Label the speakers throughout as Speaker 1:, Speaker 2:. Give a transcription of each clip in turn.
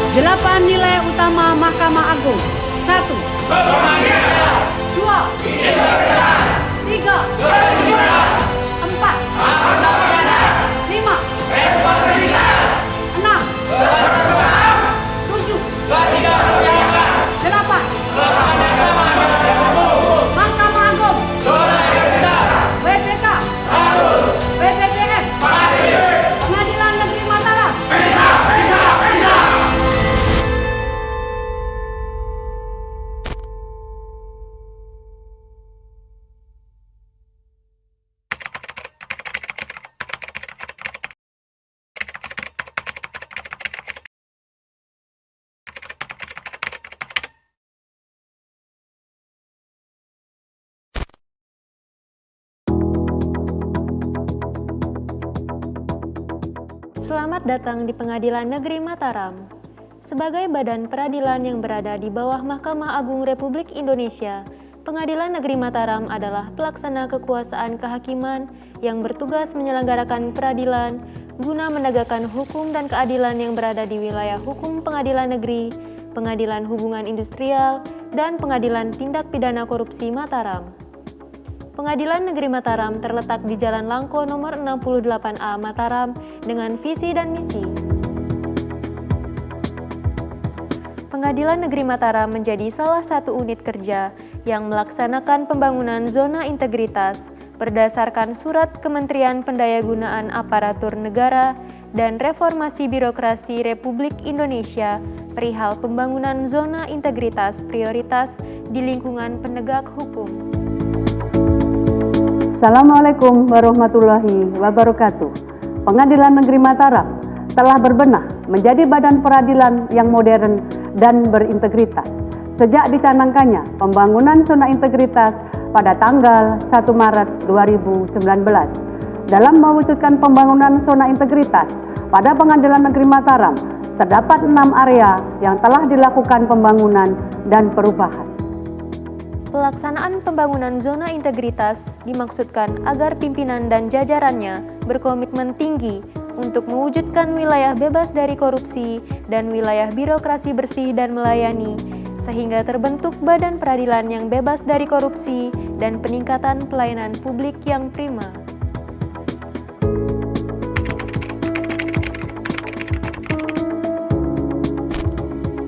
Speaker 1: 8 nilai utama Mahkamah Agung. 1.
Speaker 2: Kepemimpinan.
Speaker 1: 2.
Speaker 2: Integritas.
Speaker 1: 3. 4. 5.
Speaker 2: Responsibilitas.
Speaker 1: 6.
Speaker 2: Bertanggung
Speaker 1: 7.
Speaker 2: Tidak membiarkan
Speaker 1: 8.
Speaker 2: bersama-sama dengan hukum.
Speaker 1: Mahkamah Agung.
Speaker 2: Zona integritas.
Speaker 1: WPK.
Speaker 2: Harus.
Speaker 1: WPPN.
Speaker 2: Pasti.
Speaker 1: Pengadilan Negeri Mataram.
Speaker 2: Bisa.
Speaker 3: Selamat datang di Pengadilan Negeri Mataram. Sebagai badan peradilan yang berada di bawah Mahkamah Agung Republik Indonesia, Pengadilan Negeri Mataram adalah pelaksana kekuasaan kehakiman yang bertugas menyelenggarakan peradilan guna menegakkan hukum dan keadilan yang berada di wilayah hukum Pengadilan Negeri, Pengadilan Hubungan Industrial, dan Pengadilan Tindak Pidana Korupsi Mataram. Pengadilan Negeri Mataram terletak di Jalan Langko nomor 68A Mataram dengan visi dan misi. Pengadilan Negeri Mataram menjadi salah satu unit kerja yang melaksanakan pembangunan zona integritas berdasarkan Surat Kementerian Pendayagunaan Aparatur Negara dan Reformasi Birokrasi Republik Indonesia perihal pembangunan zona integritas prioritas di lingkungan penegak hukum.
Speaker 1: Assalamualaikum warahmatullahi wabarakatuh. Pengadilan Negeri Mataram telah berbenah menjadi badan peradilan yang modern dan berintegritas sejak dicanangkannya pembangunan zona integritas pada tanggal 1 Maret 2019. Dalam mewujudkan pembangunan zona integritas pada Pengadilan Negeri Mataram, terdapat 6 area yang telah dilakukan pembangunan dan perubahan.
Speaker 3: Pelaksanaan pembangunan zona integritas dimaksudkan agar pimpinan dan jajarannya berkomitmen tinggi untuk mewujudkan wilayah bebas dari korupsi dan wilayah birokrasi bersih dan melayani, sehingga terbentuk badan peradilan yang bebas dari korupsi dan peningkatan pelayanan publik yang prima.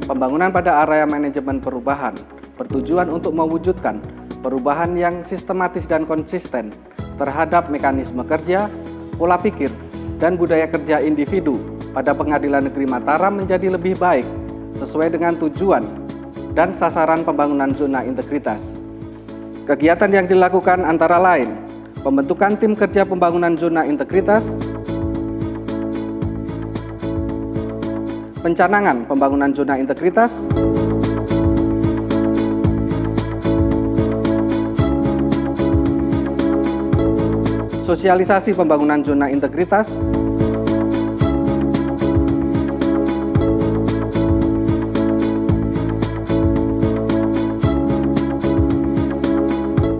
Speaker 4: Pembangunan pada area manajemen perubahan bertujuan untuk mewujudkan perubahan yang sistematis dan konsisten terhadap mekanisme kerja, pola pikir, dan budaya kerja individu pada Pengadilan Negeri Mataram menjadi lebih baik sesuai dengan tujuan dan sasaran pembangunan zona integritas. Kegiatan yang dilakukan antara lain pembentukan tim kerja pembangunan zona integritas, pencanangan pembangunan zona integritas, sosialisasi pembangunan zona integritas,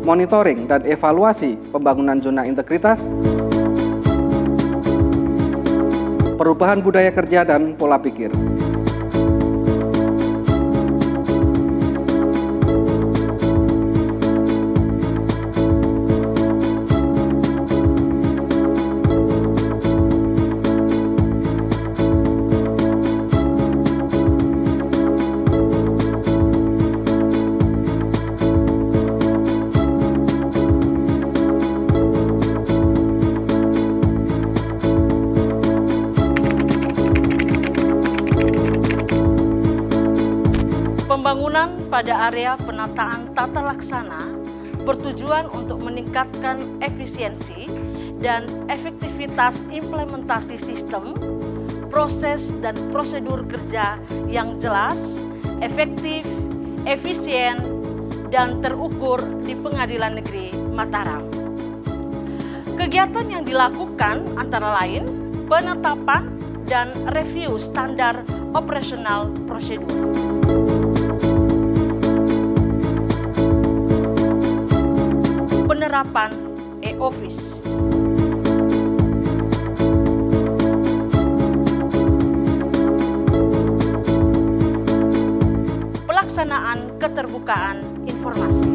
Speaker 4: monitoring dan evaluasi pembangunan zona integritas, perubahan budaya kerja dan pola pikir.
Speaker 5: Pembangunan pada area penataan tata laksana bertujuan untuk meningkatkan efisiensi dan efektivitas implementasi sistem, proses dan prosedur kerja yang jelas, efektif, efisien, dan terukur di Pengadilan Negeri Mataram. Kegiatan yang dilakukan antara lain penetapan dan review standar operasional prosedur. Penerapan e-office. keterbukaan informasi.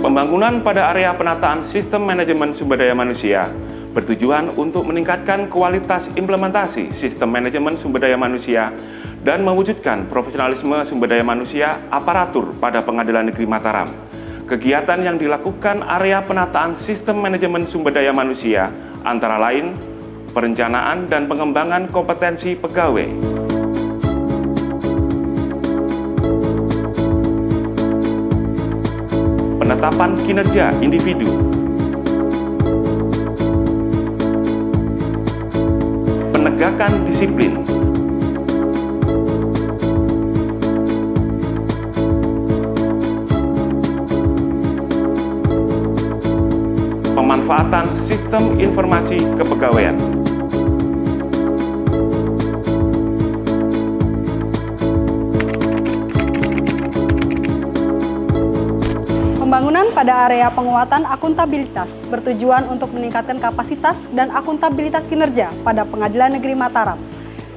Speaker 6: Pembangunan pada area penataan sistem manajemen sumber daya manusia bertujuan untuk meningkatkan kualitas implementasi sistem manajemen sumber daya manusia dan mewujudkan profesionalisme sumber daya manusia aparatur pada Pengadilan Negeri Mataram. Kegiatan yang dilakukan area penataan sistem manajemen sumber daya manusia antara lain perencanaan dan pengembangan kompetensi pegawai, penetapan kinerja individu, penegakan disiplin, pemanfaatan sistem informasi kepegawaian.
Speaker 7: Pembangunan pada area penguatan akuntabilitas bertujuan untuk meningkatkan kapasitas dan akuntabilitas kinerja pada Pengadilan Negeri Mataram.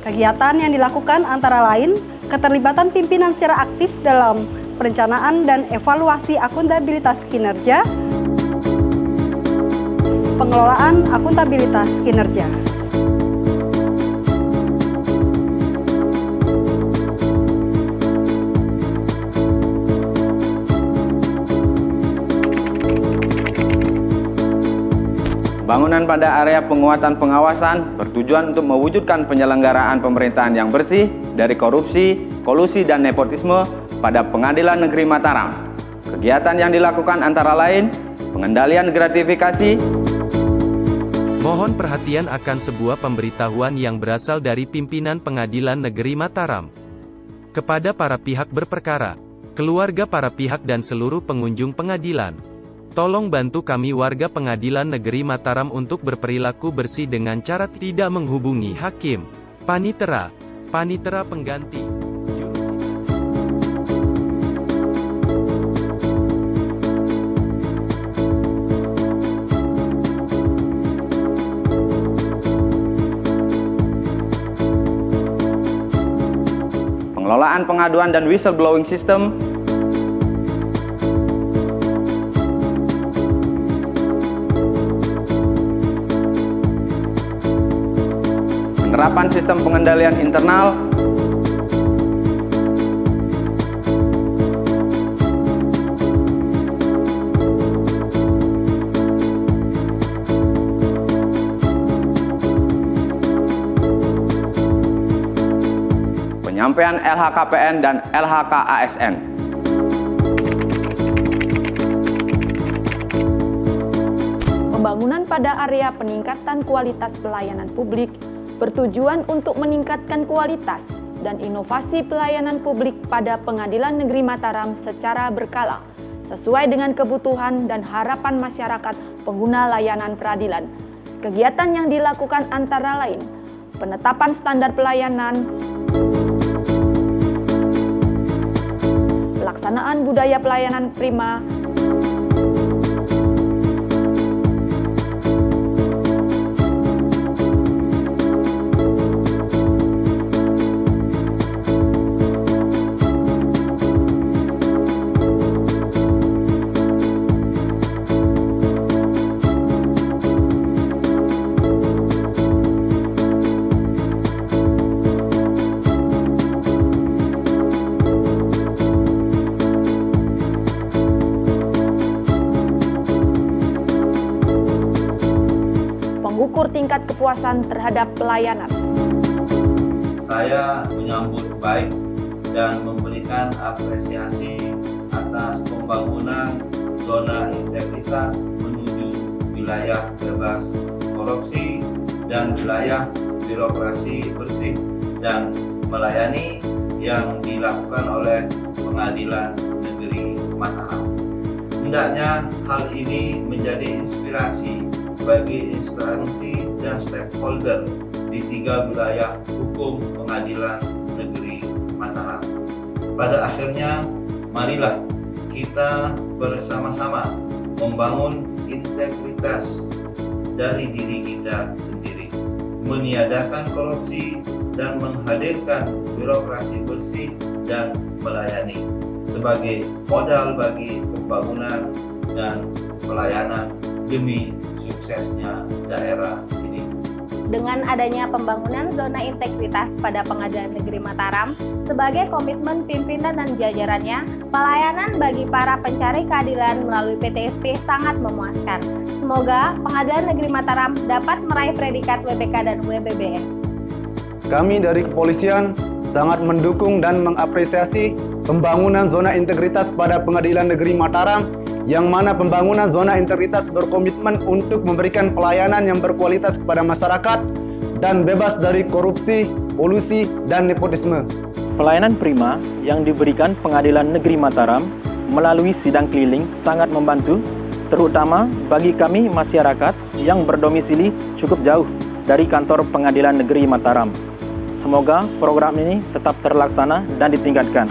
Speaker 7: Kegiatan yang dilakukan antara lain keterlibatan pimpinan secara aktif dalam perencanaan dan evaluasi akuntabilitas kinerja, pengelolaan akuntabilitas kinerja.
Speaker 8: Bangunan pada area penguatan pengawasan bertujuan untuk mewujudkan penyelenggaraan pemerintahan yang bersih dari korupsi, kolusi, dan nepotisme pada Pengadilan Negeri Mataram. Kegiatan yang dilakukan antara lain pengendalian gratifikasi.
Speaker 9: Mohon perhatian akan sebuah pemberitahuan yang berasal dari pimpinan Pengadilan Negeri Mataram. Kepada para pihak berperkara, keluarga para pihak dan seluruh pengunjung pengadilan. Tolong bantu kami warga Pengadilan Negeri Mataram untuk berperilaku bersih dengan cara tidak menghubungi hakim, panitera pengganti,
Speaker 8: pengelolaan pengaduan dan whistleblowing system, penerapan sistem pengendalian internal, penyampaian LHKPN dan LHKASN.
Speaker 10: Pembangunan pada area peningkatan kualitas pelayanan publik bertujuan untuk meningkatkan kualitas dan inovasi pelayanan publik pada Pengadilan Negeri Mataram secara berkala, sesuai dengan kebutuhan dan harapan masyarakat pengguna layanan peradilan. Kegiatan yang dilakukan antara lain, penetapan standar pelayanan, pelaksanaan budaya pelayanan prima, mengukur tingkat kepuasan terhadap pelayanan.
Speaker 11: Saya menyambut baik dan memberikan apresiasi atas pembangunan zona integritas menuju wilayah bebas korupsi dan wilayah birokrasi bersih dan melayani yang dilakukan oleh Pengadilan Negeri Mataram. Hendaknya hal ini menjadi inspirasi bagi instansi dan stakeholder di 3 wilayah hukum Pengadilan Negeri Mataram. Pada akhirnya, marilah kita bersama-sama membangun integritas dari diri kita sendiri, meniadakan korupsi dan menghadirkan birokrasi bersih dan melayani sebagai modal bagi pembangunan dan pelayanan demi suksesnya daerah ini.
Speaker 12: Dengan adanya pembangunan zona integritas pada Pengadilan Negeri Mataram, sebagai komitmen pimpinan dan jajarannya, pelayanan bagi para pencari keadilan melalui PTSP sangat memuaskan. Semoga Pengadilan Negeri Mataram dapat meraih predikat WBK dan WBBM.
Speaker 13: Kami dari kepolisian sangat mendukung dan mengapresiasi pembangunan zona integritas pada Pengadilan Negeri Mataram, yang mana pembangunan zona integritas berkomitmen untuk memberikan pelayanan yang berkualitas kepada masyarakat dan bebas dari korupsi, kolusi, dan nepotisme.
Speaker 14: Pelayanan prima yang diberikan Pengadilan Negeri Mataram melalui sidang keliling sangat membantu, terutama bagi kami masyarakat yang berdomisili cukup jauh dari kantor Pengadilan Negeri Mataram. Semoga program ini tetap terlaksana dan ditingkatkan.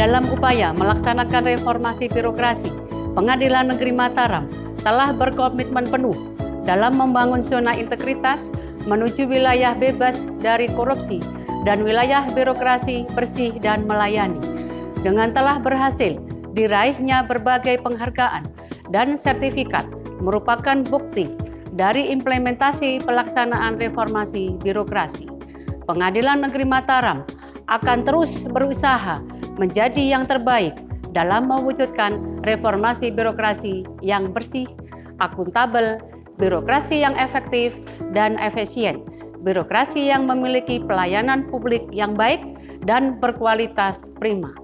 Speaker 1: Dalam upaya melaksanakan reformasi birokrasi, Pengadilan Negeri Mataram telah berkomitmen penuh dalam membangun zona integritas menuju wilayah bebas dari korupsi dan wilayah birokrasi bersih dan melayani. Dengan telah berhasil diraihnya berbagai penghargaan dan sertifikat merupakan bukti dari implementasi pelaksanaan reformasi birokrasi. Pengadilan Negeri Mataram akan terus berusaha menjadi yang terbaik dalam mewujudkan reformasi birokrasi yang bersih, akuntabel, birokrasi yang efektif dan efisien, birokrasi yang memiliki pelayanan publik yang baik dan berkualitas prima.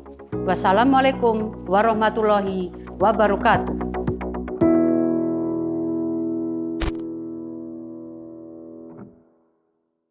Speaker 1: Wassalamualaikum warahmatullahi wabarakatuh.